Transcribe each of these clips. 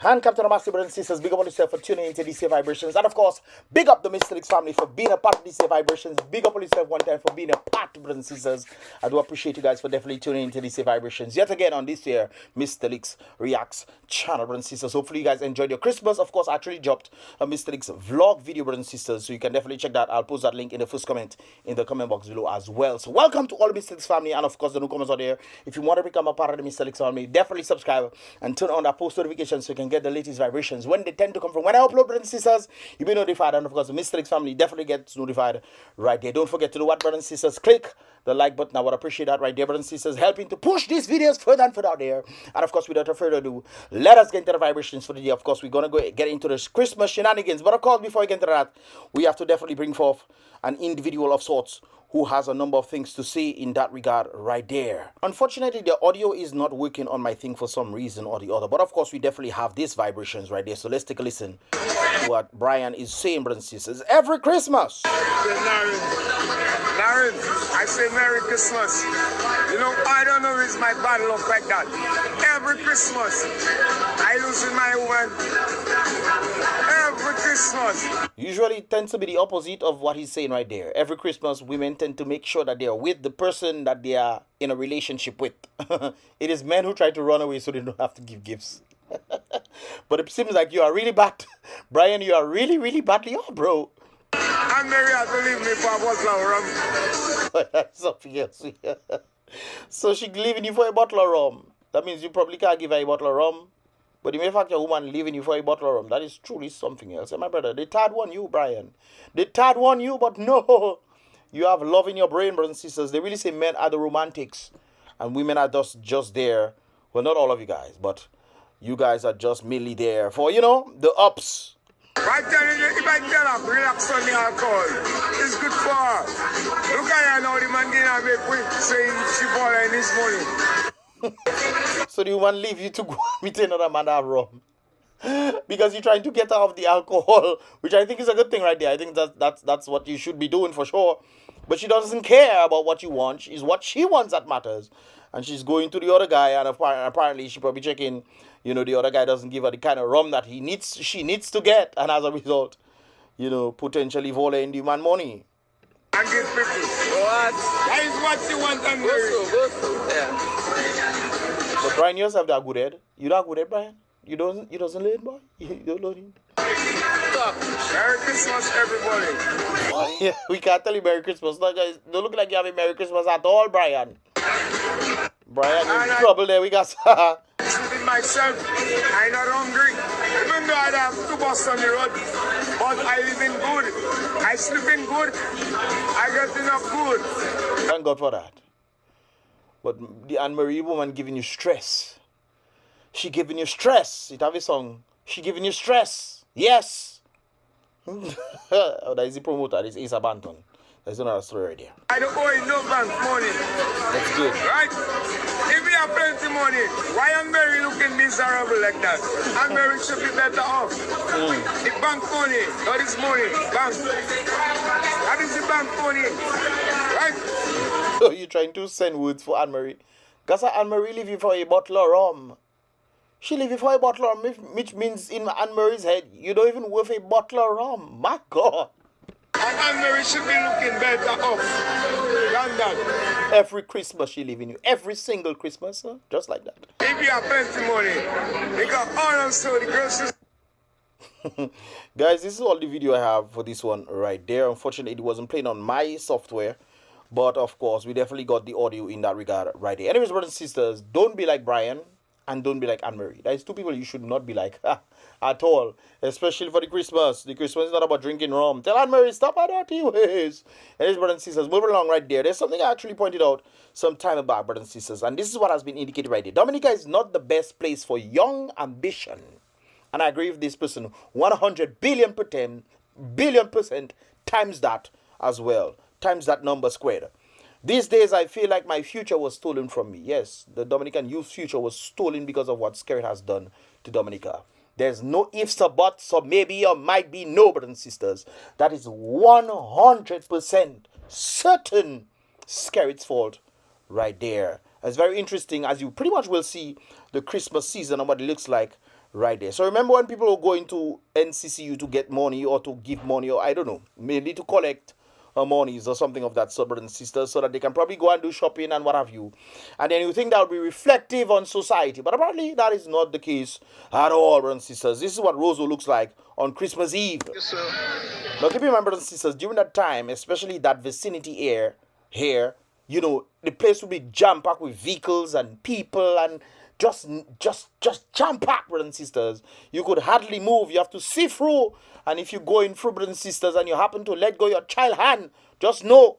Hand Captain Master Brothers and Sisters, big up on yourself for tuning into DC Vibrations. And of course, big up the Mystelics family for being a part of DC Vibrations. Big up on yourself one time for being a part of Brothers and Sisters. I do appreciate you guys for definitely tuning into DC Vibrations. Yet again on this year, Mystelics Reacts channel, Brothers and Sisters. Hopefully you guys enjoyed your Christmas. Of course, I actually dropped a Mystelics vlog video, Brothers and Sisters. So you can definitely check that. I'll post that link in the first comment in the comment box below as well. So welcome to all the Mystelics family. And of course, the newcomers out there. If you want to become a part of the Mystelics family, definitely subscribe and turn on that post notification so you can get the latest vibrations when they tend to come from. When I upload, brothers and sisters, you'll be notified. And of course, the Mystelics family definitely gets notified right there. Don't forget to do what, brothers and sisters? Click the like button. I would appreciate that right there, brothers and sisters, helping to push these videos further and further out there. And of course, without further ado, let us get into the vibrations for the day. Of course, we're going to go get into the Christmas shenanigans. But of course, before we get into that, we have to definitely bring forth an individual of sorts who has a number of things to say in that regard right there. Unfortunately, the audio is not working on my thing for some reason or the other. But of course, we definitely have these vibrations right there. So let's take a listen to what Brian is saying, brothers and sisters. Every Christmas. Naren, I say Merry Christmas. You know, I don't know if my bad luck like that. Every Christmas, I lose my woman. Every Christmas. Usually it tends to be the opposite of what he's saying right there. Every Christmas, women tend to make sure that they are with the person that they are in a relationship with. It is men who try to run away so they don't have to give gifts. But it seems like you are really bad. Brian, you are really, really badly off, bro. I'm very hard to leave me for a bottle of rum. That's something else. So she leaving you for a bottle of rum. That means you probably can't give her a bottle of rum. But the mere fact your woman leaving you for a bottle of rum, that is truly something else. And my brother, they third one you, Brian. They third one you, but no. You have love in your brain, brothers and sisters. They really say men are the romantics. And women are just there. Well, not all of you guys, but you guys are just merely there for, you know, the ups. I tell you, if I tell her, relax on the alcohol, it's good for her. Look at her now, the man didn't make quick saying she bought her in his money. So the woman leave you to go meet another man that have rum. Because you're trying to get her off the alcohol, which I think is a good thing right there. I think that's what you should be doing for sure. But she doesn't care about what you want. It's what she wants that matters. And she's going to the other guy, and apparently she probably checking, you know, the other guy doesn't give her the kind of rum that she needs to get. And as a result, you know, potentially volleying the man money. And give people. What? That is what you want and Yeah. But Brian, you yourself that good head. You that good head, Brian? You doesn't learn, boy? You don't learn. Merry Christmas, everybody. Yeah, we can't tell you Merry Christmas. No, guys, don't look like you have a Merry Christmas at all, Brian. Brian, you're in trouble there. We got Sleeping myself, I'm not hungry. Even though I have 2 buses on the road, but I live in good. I sleep in good. I get enough good. Thank God for that. But the Anne-Marie woman giving you stress. She giving you stress. It have a song. She giving you stress. Yes. Oh, that is the promoter. This is Asa Banton. There's another story right there. I don't owe you no bank money. That's good. Right? If you have plenty money, why am Mary looking miserable like that? And Mary should be better off. The bank money, not his money. Bank. That is the bank money. Right? So you're trying to send words for Anne-Marie. Because Anne-Marie leave you for a bottle of rum. She leave you for a bottle of rum, which means in Anne-Marie's head, you don't even worth a bottle of rum. My God. And Anne-Marie should be looking better off than that. Every Christmas she leaving you. Every single Christmas, huh? Just like that. If you have plenty money, because also the groceries. Guys, this is all the video I have for this one right there. Unfortunately, it wasn't playing on my software. But of course, we definitely got the audio in that regard right there. Anyways, brothers and sisters, don't be like Brian and don't be like Anne-Marie. That is 2 people you should not be like at all. Especially for the Christmas. The Christmas is not about drinking rum. Tell Anne-Marie, stop her dirty ways. Anyways, brothers and sisters, moving along right there. There's something I actually pointed out some time back, brothers and sisters. And this is what has been indicated right there. Dominica is not the best place for young ambition. And I agree with this person 100 billion percent times that as well. Times that number squared. These days, I feel like my future was stolen from me. Yes, the Dominican youth future was stolen because of what Skerrit has done to Dominica. There's no ifs or buts or maybe or might be no, brothers and sisters. That is 100% certain Skerrit's fault right there. It's very interesting, as you pretty much will see the Christmas season and what it looks like right there. So remember when people were going to NCCU to get money or to give money, or I don't know, maybe to collect monies or something of that sort, brothers and sisters, so that they can probably go and do shopping and what have you. And then you think that would be reflective on society. But apparently that is not the case at all, brothers and sisters. This is what ROSEAU looks like on Christmas Eve. Yes, sir. Now keep in mind, brothers and sisters, during that time, especially that vicinity here, you know, the place would be jam-packed with vehicles and people and just jam-packed, brothers and sisters. You could hardly move. You have to see through. And if you go in through, brothers and sisters, and you happen to let go your child hand, just know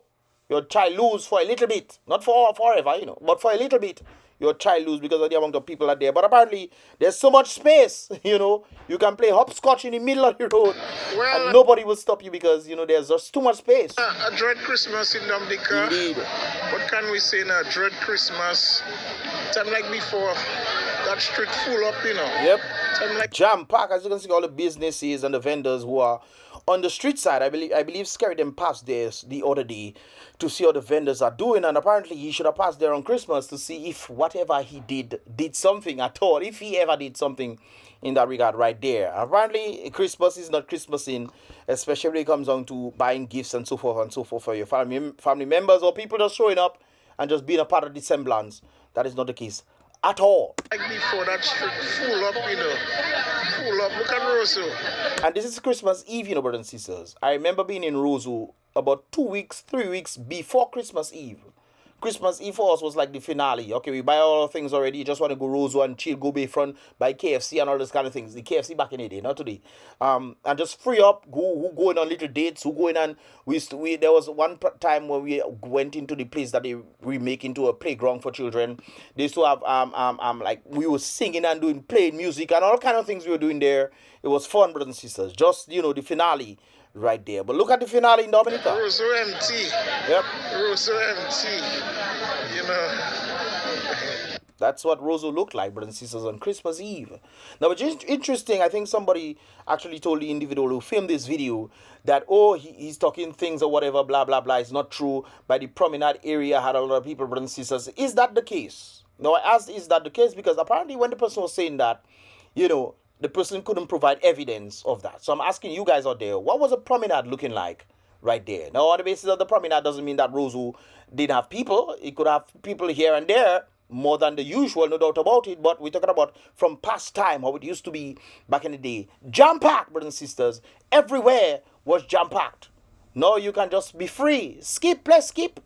your child lose for a little bit. Not forever, you know, but for a little bit. Your child lose because of the amount of people are there. But apparently, there's so much space, you know. You can play hopscotch in the middle of the road. Well, and nobody will stop you because, you know, there's just too much space. A dread Christmas in Dominica. Indeed. What can we say now? Dread Christmas. Time like before, that street full up, you know. Yep. Time like Jam pack, as you can see, all the businesses and the vendors who are on the street side. I believe Scary them passed there the other day to see how the vendors are doing, and apparently he should have passed there on Christmas to see if whatever he did something at all, if he ever did something in that regard right there. Apparently Christmas is not Christmasing, especially when it comes down to buying gifts and so forth for your family members or people just showing up and just being a part of the semblance. That is not the case at all. before, that street full up, you know. Full up. Look at ROSEAU. And this is Christmas Eve, you know, brothers and sisters. I remember being in ROSEAU about 3 weeks before Christmas Eve. Christmas Eve for us was like the finale. Okay, we buy all our things already. You just want to go ROSEAU and chill, go Bayfront, buy KFC and all those kind of things. The KFC back in the day, not today. And just free up, who going on little dates, who going on. There was one time where we went into the place that they remake into a playground for children. They used to have like we were singing and playing music and all kind of things we were doing there. It was fun, brothers and sisters. Just, you know, the finale right there. But look at the finale in Dominica. ROSEAU empty. Yep. ROSEAU empty. You know. That's what ROSEAU looked like, brothers and sisters, on Christmas Eve. Now, which is interesting, I think somebody actually told the individual who filmed this video that, oh, he's talking things or whatever, blah, blah, blah. It's not true. By the promenade area had a lot of people, brothers and sisters. Is that the case? Now, I asked, is that the case? Because apparently when the person was saying that, you know, the person couldn't provide evidence of that. So I'm asking you guys out there, what was a promenade looking like right there? Now, on the basis of the promenade doesn't mean that ROSEAU didn't have people. It could have people here and there, more than the usual, no doubt about it. But we're talking about from past time, how it used to be back in the day. Jam-packed, brothers and sisters. Everywhere was jam-packed. Now you can just be free. Skip, play skip.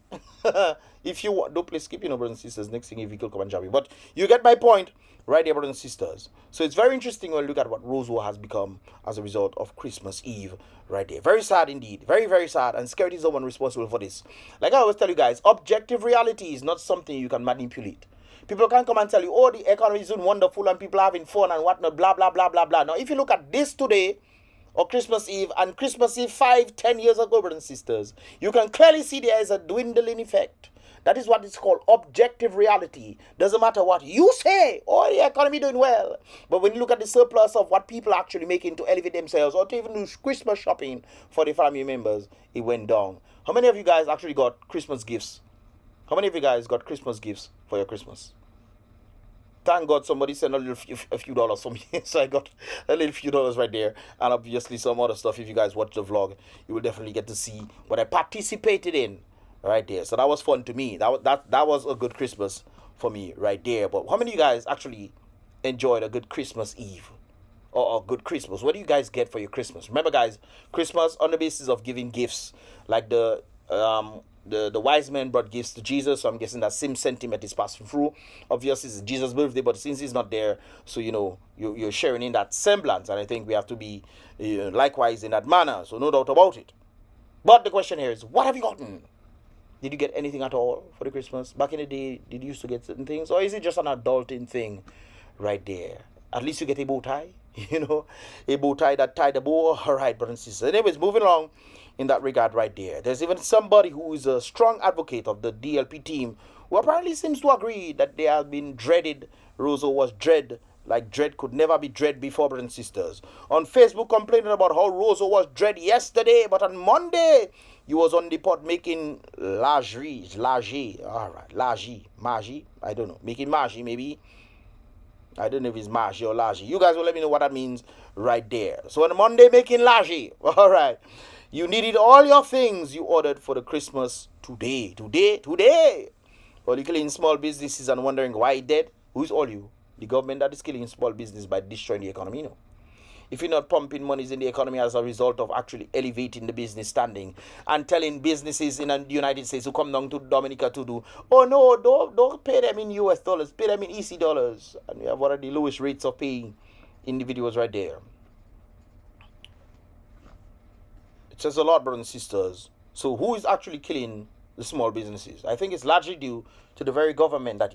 If you want, don't play skip, you know, brothers and sisters. Next thing, if you could come and jam me. But you get my point right there, brothers and sisters. So it's very interesting when you look at what ROSEAU has become as a result of Christmas Eve right there. Very sad indeed. Very, very sad. And Scary is the one responsible for this. Like I always tell you guys, objective reality is not something you can manipulate. People can come and tell you, oh, the economy is doing wonderful and people are having fun and whatnot, blah, blah, blah, blah, blah. Now, if you look at this today, or Christmas Eve, and Christmas Eve 5-10 years ago, brothers and sisters, you can clearly see there is a dwindling effect. That is what is called objective reality. Doesn't matter what you say, oh, the economy doing well. But when you look at the surplus of what people are actually making to elevate themselves or to even do Christmas shopping for their family members, it went down. How many of you guys actually got Christmas gifts? How many of you guys got Christmas gifts for your Christmas? Thank God somebody sent a few dollars for me. So I got a little few dollars right there. And obviously some other stuff. If you guys watch the vlog, you will definitely get to see what I participated in right there. So that was fun to me. That was a good Christmas for me right there. But how many of you guys actually enjoyed a good Christmas Eve? Or a good Christmas? What do you guys get for your Christmas? Remember, guys, Christmas on the basis of giving gifts. Like the wise men brought gifts to Jesus, so I'm guessing that same sentiment is passing through. Obviously, it's Jesus' birthday, but since he's not there, so, you know, you're sharing in that semblance, and I think we have to be likewise in that manner, so no doubt about it. But the question here is, what have you gotten? Did you get anything at all for the Christmas? Back in the day, did you used to get certain things, or is it just an adulting thing right there? At least you get a bow tie, you know, a bow tie that tied the bow. All right, brothers and sisters. Anyways, moving along in that regard right there. There's even somebody who is a strong advocate of the DLP team who apparently seems to agree that they have been dreaded. ROSEAU was dread, like dread could never be dread before, brothers and sisters. On Facebook complaining about how ROSEAU was dread yesterday, but on Monday he was on the pot making magie, I don't know, making magie maybe. I don't know if it's Margie or Laji. You guys will let me know what that means right there. So on Monday, making Laji. All right. You needed all your things you ordered for the Christmas today. All you killing small businesses and wondering why it dead? Who's all you? The government that is killing small business by destroying the economy, no? If you're not pumping monies in the economy as a result of actually elevating the business standing and telling businesses in the United States who come down to Dominica to do, oh no, don't pay them in US dollars, pay them in EC dollars. And we have one of the lowest rates of paying individuals right there. It says a lot, brothers and sisters. So who is actually killing the small businesses? I think it's largely due to the very government that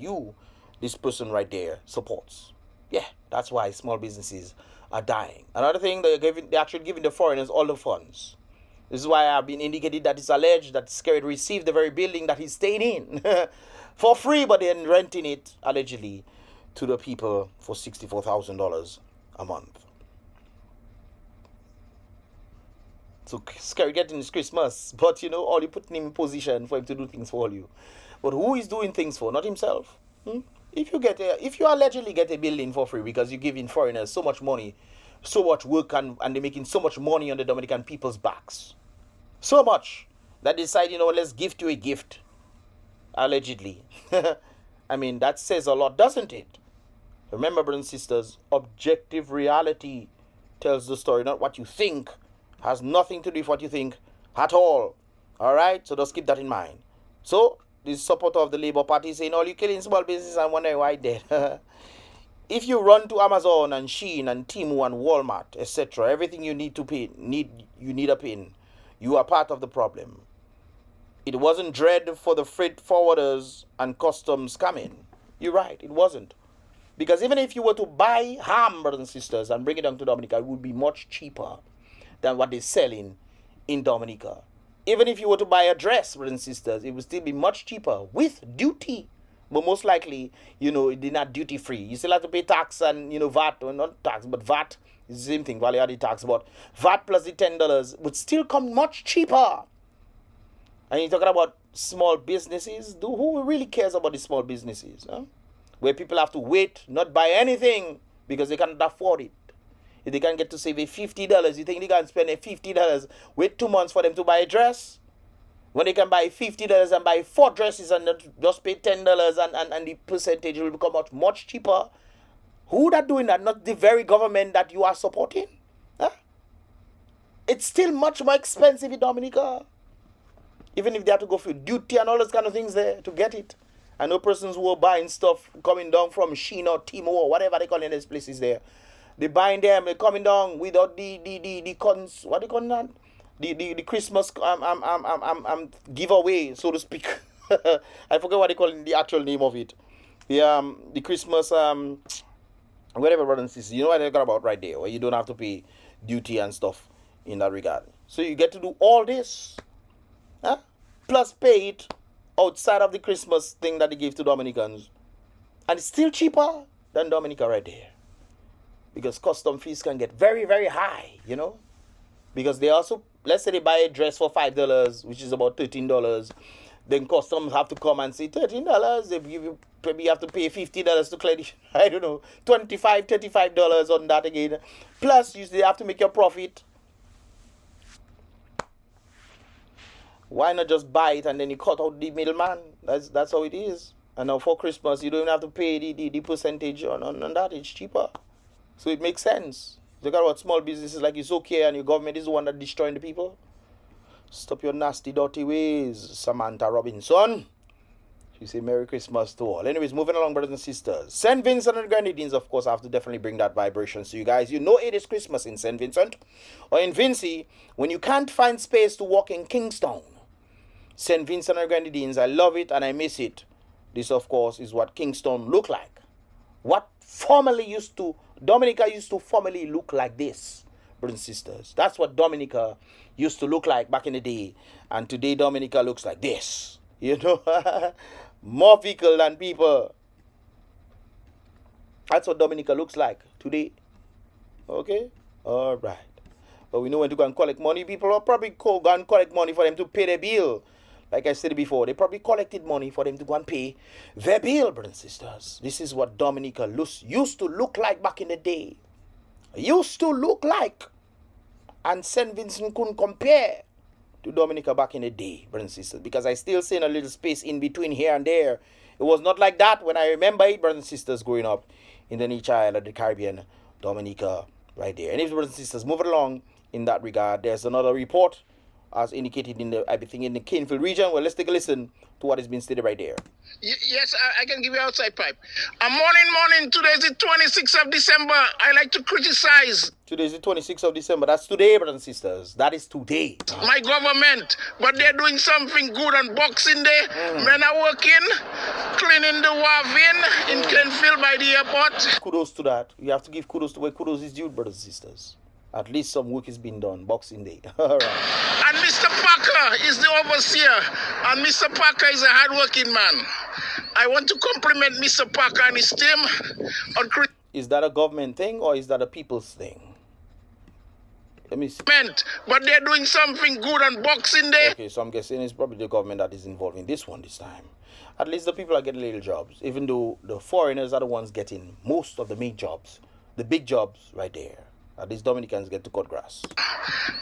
this person right there, supports. Yeah, that's why small businesses are dying. Another thing, they're actually giving the foreigners all the funds. This is why I've been indicated that it's alleged that Scary received the very building that he's staying in for free, but then renting it, allegedly, to the people for $64,000 a month. So Scary getting his Christmas, but all you putting him in position for him to do things for all you. But who is doing things for? Not himself. If you allegedly get a building for free because you're giving foreigners so much money, so much work, and they're making so much money on the Dominican people's backs, so much that they decide, let's gift you a gift, allegedly. I mean, that says a lot, doesn't it? Remember, brothers and sisters, objective reality tells the story, not what you think. Has nothing to do with what you think at all. All right? So just keep that in mind. So, this supporter of the Labour Party saying, oh, you're killing small business and wondering why dead. If you run to Amazon and Shein and Temu and Walmart, etc., everything you need to pay, you need a pin. You are part of the problem. It wasn't dread for the freight forwarders and customs coming. You're right, it wasn't. Because even if you were to buy ham, brothers and sisters, and bring it down to Dominica, it would be much cheaper than what they're selling in Dominica. Even if you were to buy a dress, brothers and sisters, it would still be much cheaper with duty. But most likely, it did not duty free. You still have to pay tax and, VAT, or not tax, but VAT is the same thing, value added tax. But VAT plus the $10 would still come much cheaper. And you're talking about small businesses. Who really cares about the small businesses? Huh? Where people have to wait, not buy anything because they cannot afford it. If they can get to save $50, you think they can spend $50, wait 2 months for them to buy a dress? When they can buy $50 and buy 4 dresses and just pay $10 and the percentage will become much cheaper. Who that doing that? Not the very government that you are supporting? Huh? It's still much more expensive in Dominica. Even if they have to go through duty and all those kind of things there to get it. I know persons who are buying stuff coming down from Shein or Temu or whatever they call in these places there. They're buying them, they're coming down without the cons, what do you call that? The Christmas giveaway, so to speak. I forget what they call the actual name of it. The Christmas whatever, brothers and sisters. You know what they're talking about right there, where you don't have to pay duty and stuff in that regard. So you get to do all this, plus pay it outside of the Christmas thing that they give to Dominicans, and it's still cheaper than Dominica right there. Because custom fees can get very, very high, Because they also, let's say they buy a dress for $5, which is about $13. Then customs have to come and say $13. They give you, maybe you have to pay $50 to clear, I don't know, $25, $35 on that again. Plus, you still have to make your profit. Why not just buy it and then you cut out the middleman? That's how it is. And now for Christmas, you don't even have to pay the percentage on that. It's cheaper. So it makes sense. Look at what small businesses like it's okay and your government is the one that destroying the people. Stop your nasty, dirty ways, Samantha Robinson. She say Merry Christmas to all. Anyways, moving along, brothers and sisters. St. Vincent and Grenadines, of course, I have to definitely bring that vibration to you guys. You know it is Christmas in St. Vincent or in Vincy when you can't find space to walk in Kingston. St. Vincent and Grenadines, I love it and I miss it. This, of course, is what Kingston looked like. What Dominica used to formerly look like this, brothers and sisters. That's what Dominica used to look like back in the day. And today Dominica looks like this. More vehicle than people. That's what Dominica looks like today. Okay? Alright. But we know when to go and collect money, people will probably go and collect money for them to pay their bill. like I said before, they probably collected money for them to go and pay their bill, brothers and sisters. This is what Dominica used to look like back in the day. Used to look like. And St. Vincent couldn't compare to Dominica back in the day, brothers and sisters, because I still see a little space in between here and there. It was not like that when I remember it, brothers and sisters, growing up in the Niche Isle of the Caribbean, Dominica, right there. And if brothers and sisters move along in that regard, there's another report as indicated in the, I think, in the Canfield region. Well, let's take a listen to what has been stated right there. Yes, I can give you outside pipe. Morning. Today is the 26th of December. I like to criticize. Today is the 26th of December. That's today, brothers and sisters. That is today. My government, but they're doing something good on Boxing Day. Men are working, cleaning the wharf in Canfield by the airport. Kudos to that. You have to give kudos to where kudos is due, brothers and sisters. At least some work is being done. Boxing Day. All right. And Mr. Parker is the overseer. And Mr. Parker is a hardworking man. I want to compliment Mr. Parker and his team on Christmas. Is that a government thing or is that a people's thing? Let me see. But they're doing something good on Boxing Day. Okay, so I'm guessing it's probably the government that is involved in this one this time. At least the people are getting little jobs, even though the foreigners are the ones getting most of the main jobs. The big jobs right there. At least Dominicans get to cut grass.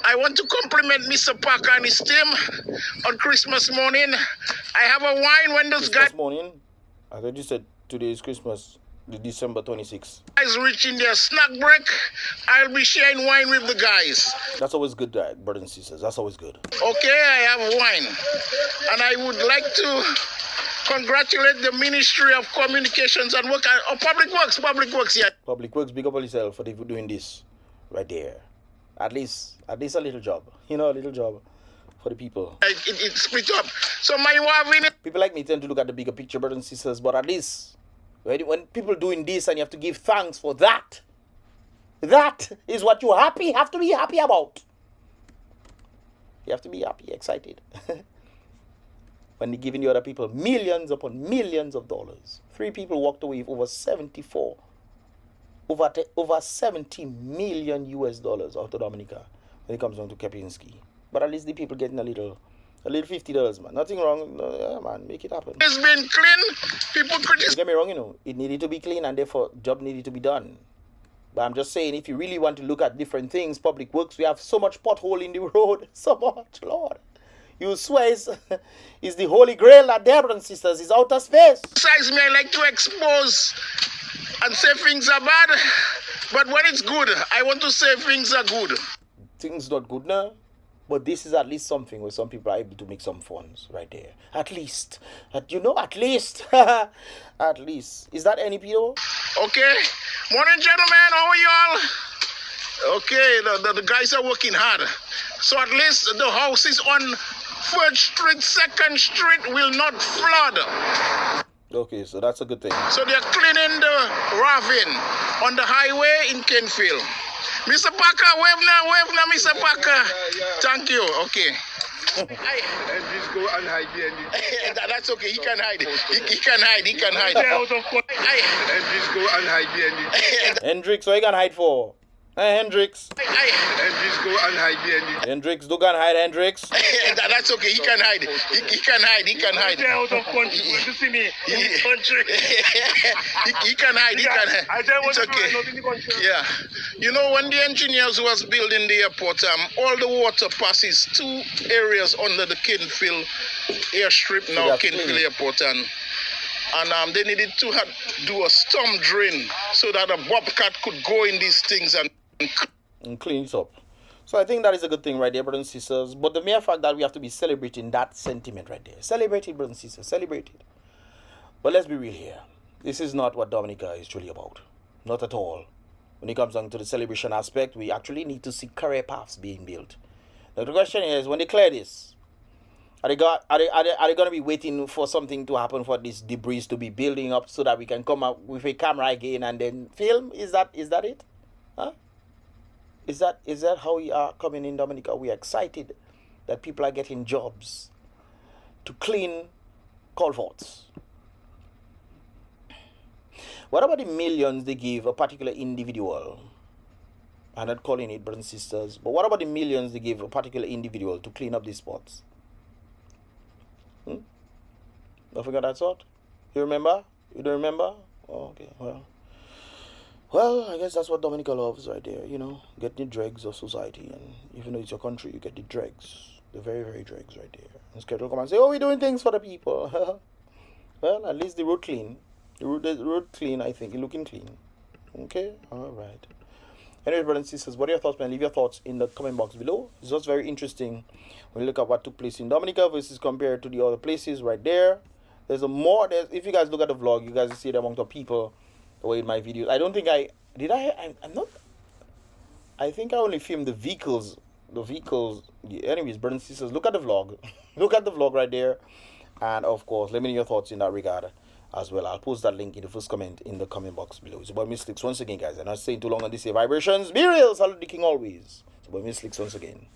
I want to compliment Mr. Parker and his team on Christmas morning. I have a wine when those Christmas morning? I thought you said today is Christmas, the December 26th. guys reaching their snack break. I'll be sharing wine with the guys. That's always good, brothers and sisters. That's always good. Okay, I have wine. And I would like to congratulate the Ministry of Communications and Work, Public Works, yeah. Public Works, big up on yourself for doing this right there. At least a little job. You know, a little job for the people. It's split up. So my wife, people like me tend to look at the bigger picture, brothers and sisters, but at least when people doing this and you have to give thanks for that, that is what you have to be happy about. You have to be happy, excited. When they're giving the other people millions upon millions of dollars. 3 people walked away with over 70 million US dollars out of Dominica when it comes down to Kepinski. But at least the people getting a little $50, man. Nothing wrong. No, yeah, man, make it happen. it's been clean. People criticize. Don't get me wrong, you know, it needed to be clean and therefore job needed to be done. But I'm just saying, if you really want to look at different things, public works, we have so much pothole in the road, so much, Lord. You swear it's the Holy Grail that there, brothers and sisters, is outer space. Besides me, I like to expose and say things are bad, but when it's good, I want to say things are good. Things not good now, but this is at least something where some people are able to make some funds right there. At least. At least. At least. Is that any PO? Okay. Morning, gentlemen. How are you all? Okay, the guys are working hard. So at least the houses on 3rd Street, 2nd Street will not flood. Okay, so that's a good thing. So they're cleaning the ravine on the highway in Canfield. Mr. Parker, wave now, Mr. Parker. Thank you. Okay. And just go and hide behind it. That's okay. He can hide. He can hide. And just go and hide behind it. Hendrix, what you gonna hide for? Hey, Hendrix. And just go and hide behind it. Hendrix, do can hide, Hendrix. That's okay. He can hide. He can hide. Stay out of country. You want to see me in this country? He can hide. I don't want It's to do okay. nothing in the country. Yeah. You know, when the engineers was building the airport, all the water passes 2 areas under the Canfield airstrip now, that's Canfield clean. Airport, and they needed to do a storm drain so that a bobcat could go in these things And clean it up. So I think that is a good thing right there, brothers and sisters. But the mere fact that we have to be celebrating that sentiment right there. Celebrate it, brothers and sisters. Celebrate it. But let's be real here. This is not what Dominica is truly about. Not at all. When it comes down to the celebration aspect, we actually need to see career paths being built. Now the question is, when they clear this, are they going to be waiting for something to happen for this debris to be building up so that we can come up with a camera again and then film? Is that it? Huh? Is that how we are coming in Dominica? We are excited that people are getting jobs to clean culverts. What about the millions they give a particular individual? I'm not calling it brothers and sisters, but what about the millions they give a particular individual to clean up these spots? Don't forget that sort. You remember? You don't remember? Oh, okay, well, I guess that's what Dominica loves right there, you know, get the dregs of society. And even though it's your country, you get the dregs, the very, very dregs right there. And schedule come and say, oh, we're doing things for the people. Well, at least the road clean. The road clean, I think. You're looking clean. Okay? All right. Anyway, brothers and sisters, what are your thoughts, man? Leave your thoughts in the comment box below. It's just very interesting when you look at what took place in Dominica versus compared to the other places right there. There's if you guys look at the vlog, you guys see the amount of people away in my videos. I don't think I'm not. I think I only filmed the vehicles. Anyways, brothers and sisters, look at the vlog. Look at the vlog right there. And of course, let me know your thoughts in that regard as well. I'll post that link in the first comment in the comment box below. It's about Mystelics once again, guys. I'm not staying too long on this here vibrations. Be real, salute the king always. It's about Mystelics once again.